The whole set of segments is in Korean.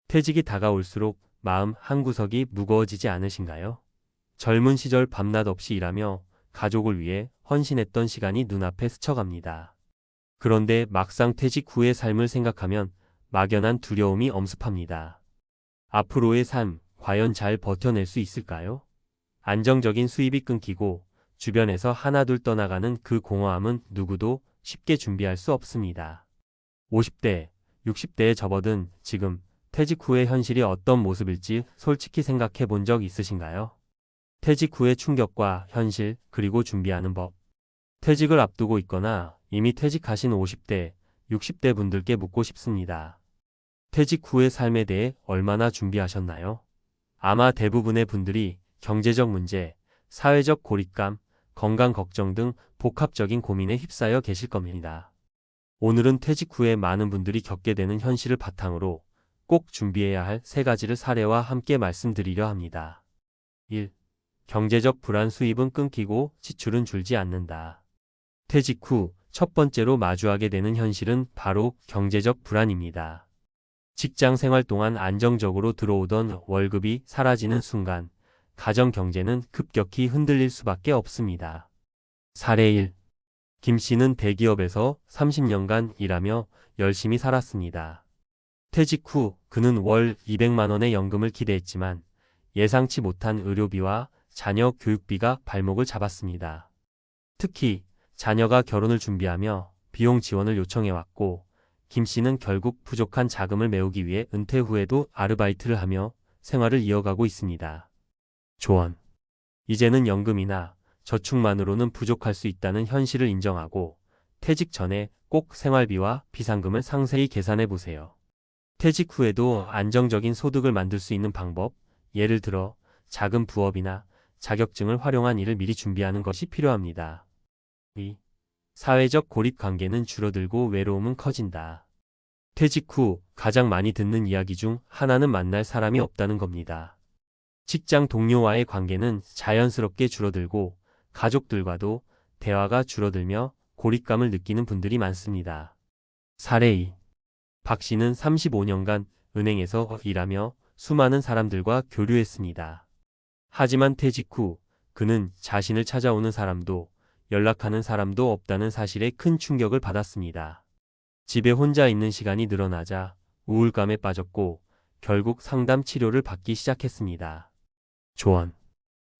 퇴직이 다가올수록 마음 한구석이 무거워지지 않으신가요? 젊은 시절 밤낮 없이 일하며 가족을 위해 헌신했던 시간이 눈앞에 스쳐갑니다. 그런데 막상 퇴직 후의 삶을 생각하면 막연한 두려움이 엄습합니다. 앞으로의 삶, 과연 잘 버텨낼 수 있을까요? 안정적인 수입이 끊기고 주변에서 하나둘 떠나가는 그 공허함은 누구도 쉽게 준비할 수 없습니다. 50대, 60대에 접어든 지금 퇴직 후의 현실이 어떤 모습일지 솔직히 생각해 본 적 있으신가요? 퇴직 후의 충격과 현실, 그리고 준비하는 법. 퇴직을 앞두고 있거나 이미 퇴직하신 50대, 60대 분들께 묻고 싶습니다. 퇴직 후의 삶에 대해 얼마나 준비하셨나요? 아마 대부분의 분들이 경제적 문제, 사회적 고립감, 건강 걱정 등 복합적인 고민에 휩싸여 계실 겁니다. 오늘은 퇴직 후에 많은 분들이 겪게 되는 현실을 바탕으로 꼭 준비해야 할 세 가지를 사례와 함께 말씀드리려 합니다. 1. 경제적 불안. 수입은 끊기고 지출은 줄지 않는다. 퇴직 후 첫 번째로 마주하게 되는 현실은 바로 경제적 불안입니다. 직장 생활 동안 안정적으로 들어오던 월급이 사라지는 순간 가정 경제는 급격히 흔들릴 수밖에 없습니다. 사례 1. 김 씨는 대기업에서 30년간 일하며 열심히 살았습니다. 퇴직 후 그는 월 200만 원의 연금을 기대했지만 예상치 못한 의료비와 자녀 교육비가 발목을 잡았습니다. 특히 자녀가 결혼을 준비하며 비용 지원을 요청해왔고 김 씨는 결국 부족한 자금을 메우기 위해 은퇴 후에도 아르바이트를 하며 생활을 이어가고 있습니다. 조언. 이제는 연금이나 저축만으로는 부족할 수 있다는 현실을 인정하고 퇴직 전에 꼭 생활비와 비상금을 상세히 계산해 보세요. 퇴직 후에도 안정적인 소득을 만들 수 있는 방법, 예를 들어 작은 부업이나 자격증을 활용한 일을 미리 준비하는 것이 필요합니다. 2. 사회적 고립. 관계는 줄어들고 외로움은 커진다. 퇴직 후 가장 많이 듣는 이야기 중 하나는 만날 사람이 없다는 겁니다. 직장 동료와의 관계는 자연스럽게 줄어들고 가족들과도 대화가 줄어들며 고립감을 느끼는 분들이 많습니다. 사례 2. 박 씨는 35년간 은행에서 일하며 수많은 사람들과 교류했습니다. 하지만 퇴직 후 그는 자신을 찾아오는 사람도 연락하는 사람도 없다는 사실에 큰 충격을 받았습니다. 집에 혼자 있는 시간이 늘어나자 우울감에 빠졌고 결국 상담 치료를 받기 시작했습니다. 조언.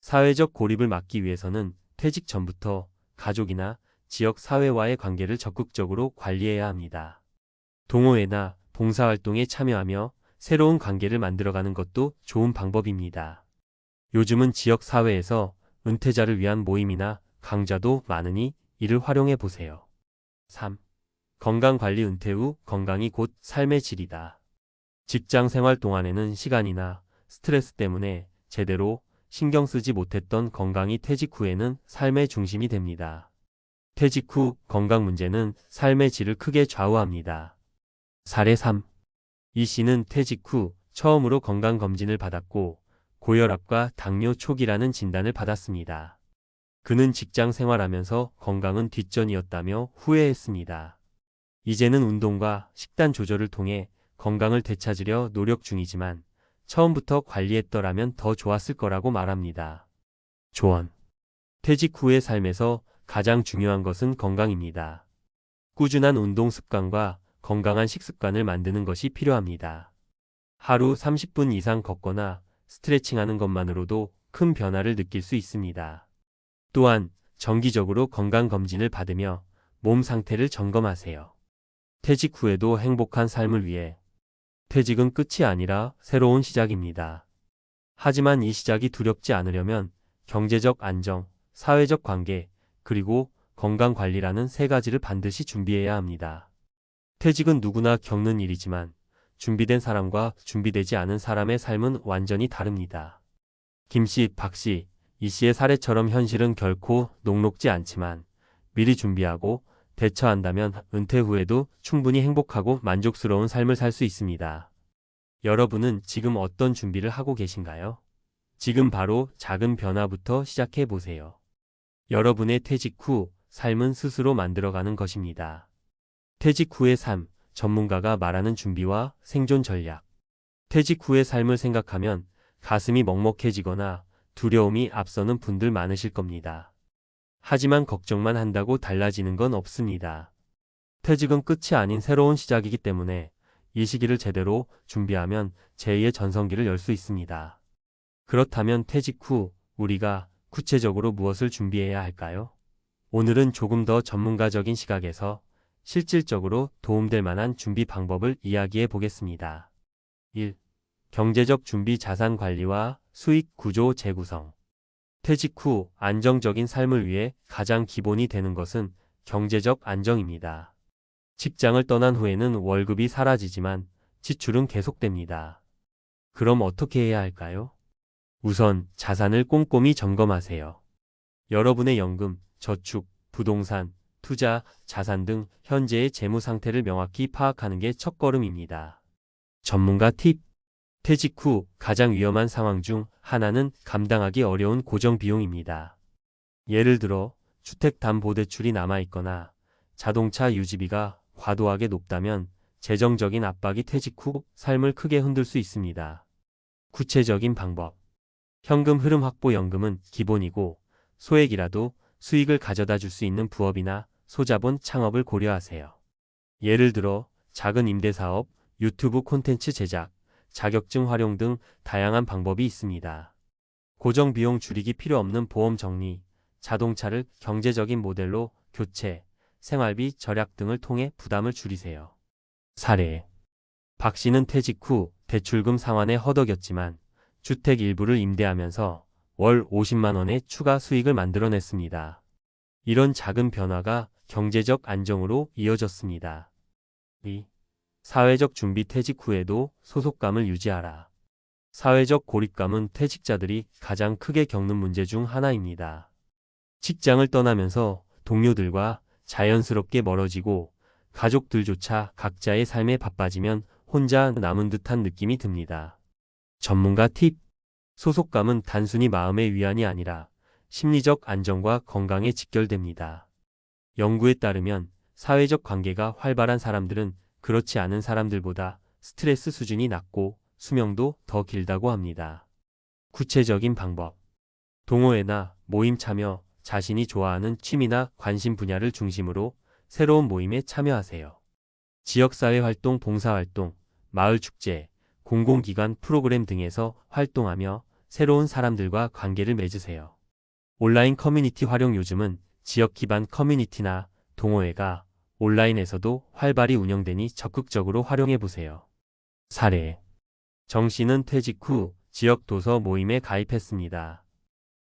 사회적 고립을 막기 위해서는 퇴직 전부터 가족이나 지역 사회와의 관계를 적극적으로 관리해야 합니다. 동호회나 봉사활동에 참여하며 새로운 관계를 만들어가는 것도 좋은 방법입니다. 요즘은 지역 사회에서 은퇴자를 위한 모임이나 강좌도 많으니 이를 활용해 보세요. 3. 건강관리. 은퇴 후 건강이 곧 삶의 질이다. 직장 생활 동안에는 시간이나 스트레스 때문에 제대로 신경 쓰지 못했던 건강이 퇴직 후에는 삶의 중심이 됩니다. 퇴직 후 건강 문제는 삶의 질을 크게 좌우합니다. 사례 3. 이 씨는 퇴직 후 처음으로 건강검진을 받았고 고혈압과 당뇨 초기라는 진단을 받았습니다. 그는 직장 생활하면서 건강은 뒷전이었다며 후회했습니다. 이제는 운동과 식단 조절을 통해 건강을 되찾으려 노력 중이지만 처음부터 관리했더라면 더 좋았을 거라고 말합니다. 조언. 퇴직 후의 삶에서 가장 중요한 것은 건강입니다. 꾸준한 운동 습관과 건강한 식습관을 만드는 것이 필요합니다. 하루 30분 이상 걷거나 스트레칭하는 것만으로도 큰 변화를 느낄 수 있습니다. 또한 정기적으로 건강검진을 받으며 몸 상태를 점검하세요. 퇴직 후에도 행복한 삶을 위해. 퇴직은 끝이 아니라 새로운 시작입니다. 하지만 이 시작이 두렵지 않으려면 경제적 안정, 사회적 관계, 그리고 건강관리라는 세 가지를 반드시 준비해야 합니다. 퇴직은 누구나 겪는 일이지만 준비된 사람과 준비되지 않은 사람의 삶은 완전히 다릅니다. 김 씨, 박 씨, 이 씨의 사례처럼 현실은 결코 녹록지 않지만 미리 준비하고 대처한다면 은퇴 후에도 충분히 행복하고 만족스러운 삶을 살 수 있습니다. 여러분은 지금 어떤 준비를 하고 계신가요? 지금 바로 작은 변화부터 시작해 보세요. 여러분의 퇴직 후 삶은 스스로 만들어가는 것입니다. 퇴직 후의 삶, 전문가가 말하는 준비와 생존 전략. 퇴직 후의 삶을 생각하면 가슴이 먹먹해지거나 두려움이 앞서는 분들 많으실 겁니다. 하지만 걱정만 한다고 달라지는 건 없습니다. 퇴직은 끝이 아닌 새로운 시작이기 때문에 이 시기를 제대로 준비하면 제2의 전성기를 열 수 있습니다. 그렇다면 퇴직 후 우리가 구체적으로 무엇을 준비해야 할까요? 오늘은 조금 더 전문가적인 시각에서 실질적으로 도움될 만한 준비 방법을 이야기해 보겠습니다. 1. 경제적 준비 자산 관리와 수익 구조 재구성. 퇴직 후 안정적인 삶을 위해 가장 기본이 되는 것은 경제적 안정입니다. 직장을 떠난 후에는 월급이 사라지지만 지출은 계속됩니다. 그럼 어떻게 해야 할까요? 우선 자산을 꼼꼼히 점검하세요. 여러분의 연금, 저축, 부동산, 투자, 자산 등 현재의 재무 상태를 명확히 파악하는 게 첫걸음입니다. 전문가 팁. 퇴직 후 가장 위험한 상황 중 하나는 감당하기 어려운 고정 비용입니다. 예를 들어 주택담보대출이 남아있거나 자동차 유지비가 과도하게 높다면 재정적인 압박이 퇴직 후 삶을 크게 흔들 수 있습니다. 구체적인 방법. 현금 흐름 확보. 연금은 기본이고 소액이라도 수익을 가져다 줄 수 있는 부업이나 소자본 창업을 고려하세요. 예를 들어 작은 임대사업, 유튜브 콘텐츠 제작, 자격증 활용 등 다양한 방법이 있습니다. 고정 비용 줄이기. 필요 없는 보험 정리, 자동차를 경제적인 모델로 교체, 생활비 절약 등을 통해 부담을 줄이세요. 사례. 박 씨는 퇴직 후 대출금 상환에 허덕였지만 주택 일부를 임대하면서 월 50만 원의 추가 수익을 만들어냈습니다. 이런 작은 변화가 경제적 안정으로 이어졌습니다. 2. 사회적 준비. 퇴직 후에도 소속감을 유지하라. 사회적 고립감은 퇴직자들이 가장 크게 겪는 문제 중 하나입니다. 직장을 떠나면서 동료들과 자연스럽게 멀어지고 가족들조차 각자의 삶에 바빠지면 혼자 남은 듯한 느낌이 듭니다. 전문가 팁. 소속감은 단순히 마음의 위안이 아니라 심리적 안정과 건강에 직결됩니다. 연구에 따르면 사회적 관계가 활발한 사람들은 그렇지 않은 사람들보다 스트레스 수준이 낮고 수명도 더 길다고 합니다. 구체적인 방법. 동호회나 모임 참여, 자신이 좋아하는 취미나 관심 분야를 중심으로 새로운 모임에 참여하세요. 지역사회 활동, 봉사활동, 마을축제, 공공기관 프로그램 등에서 활동하며 새로운 사람들과 관계를 맺으세요. 온라인 커뮤니티 활용. 요즘은 지역 기반 커뮤니티나 동호회가 온라인에서도 활발히 운영되니 적극적으로 활용해보세요. 사례. 정 씨는 퇴직 후 지역 도서 모임에 가입했습니다.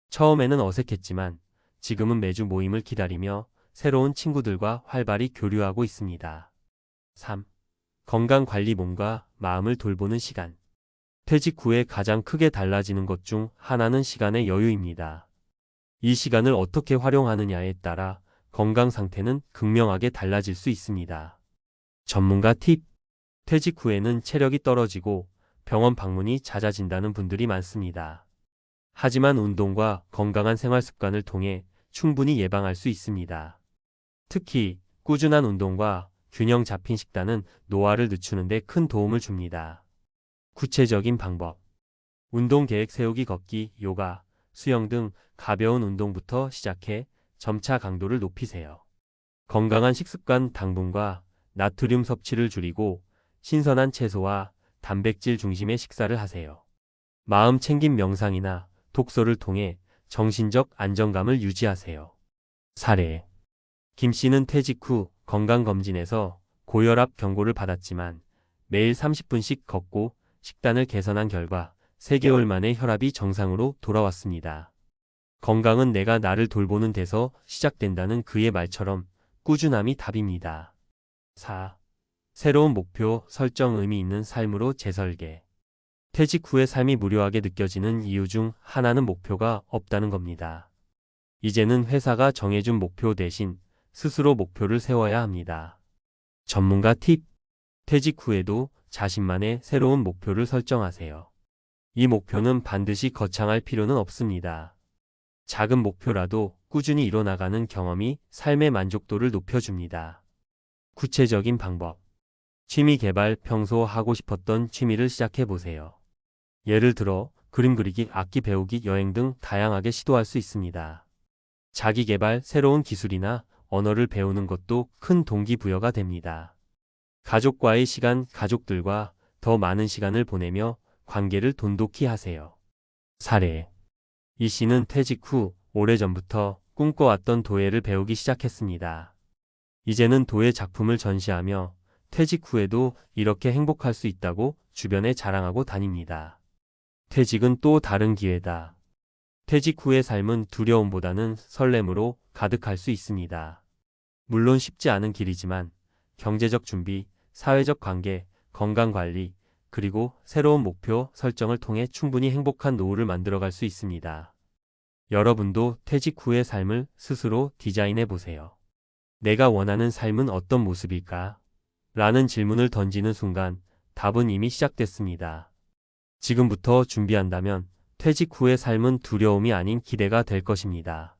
처음에는 어색했지만 지금은 매주 모임을 기다리며 새로운 친구들과 활발히 교류하고 있습니다. 3. 건강관리. 몸과 마음을 돌보는 시간. 퇴직 후에 가장 크게 달라지는 것 중 하나는 시간의 여유입니다. 이 시간을 어떻게 활용하느냐에 따라 건강 상태는 극명하게 달라질 수 있습니다. 전문가 팁. 퇴직 후에는 체력이 떨어지고 병원 방문이 잦아진다는 분들이 많습니다. 하지만 운동과 건강한 생활 습관을 통해 충분히 예방할 수 있습니다. 특히 꾸준한 운동과 균형 잡힌 식단은 노화를 늦추는 데 큰 도움을 줍니다. 구체적인 방법. 운동 계획 세우기. 걷기, 요가, 수영 등 가벼운 운동부터 시작해 점차 강도를 높이세요. 건강한 식습관. 당분과 나트륨 섭취를 줄이고 신선한 채소와 단백질 중심의 식사를 하세요. 마음 챙김. 명상이나 독서를 통해 정신적 안정감을 유지하세요. 사례. 김 씨는 퇴직 후 건강검진에서 고혈압 경고를 받았지만 매일 30분씩 걷고 식단을 개선한 결과 3개월 만에 혈압이 정상으로 돌아왔습니다. 건강은 내가 나를 돌보는 데서 시작된다는 그의 말처럼 꾸준함이 답입니다. 4. 새로운 목표 설정. 의미 있는 삶으로 재설계. 퇴직 후의 삶이 무료하게 느껴지는 이유 중 하나는 목표가 없다는 겁니다. 이제는 회사가 정해준 목표 대신 스스로 목표를 세워야 합니다. 전문가 팁. 퇴직 후에도 자신만의 새로운 목표를 설정하세요. 이 목표는 반드시 거창할 필요는 없습니다. 작은 목표라도 꾸준히 이뤄나가는 경험이 삶의 만족도를 높여줍니다. 구체적인 방법. 취미 개발, 평소 하고 싶었던 취미를 시작해 보세요. 예를 들어 그림 그리기, 악기 배우기, 여행 등 다양하게 시도할 수 있습니다. 자기 개발, 새로운 기술이나 언어를 배우는 것도 큰 동기부여가 됩니다. 가족과의 시간, 가족들과 더 많은 시간을 보내며 관계를 돈독히 하세요. 사례. 이 씨는 퇴직 후 오래전부터 꿈꿔왔던 도예를 배우기 시작했습니다. 이제는 도예 작품을 전시하며 퇴직 후에도 이렇게 행복할 수 있다고 주변에 자랑하고 다닙니다. 퇴직은 또 다른 기회다. 퇴직 후의 삶은 두려움보다는 설렘으로 가득할 수 있습니다. 물론 쉽지 않은 길이지만 경제적 준비, 사회적 관계, 건강관리, 그리고 새로운 목표 설정을 통해 충분히 행복한 노후를 만들어갈 수 있습니다. 여러분도 퇴직 후의 삶을 스스로 디자인해 보세요. 내가 원하는 삶은 어떤 모습일까? 라는 질문을 던지는 순간 답은 이미 시작됐습니다. 지금부터 준비한다면 퇴직 후의 삶은 두려움이 아닌 기대가 될 것입니다.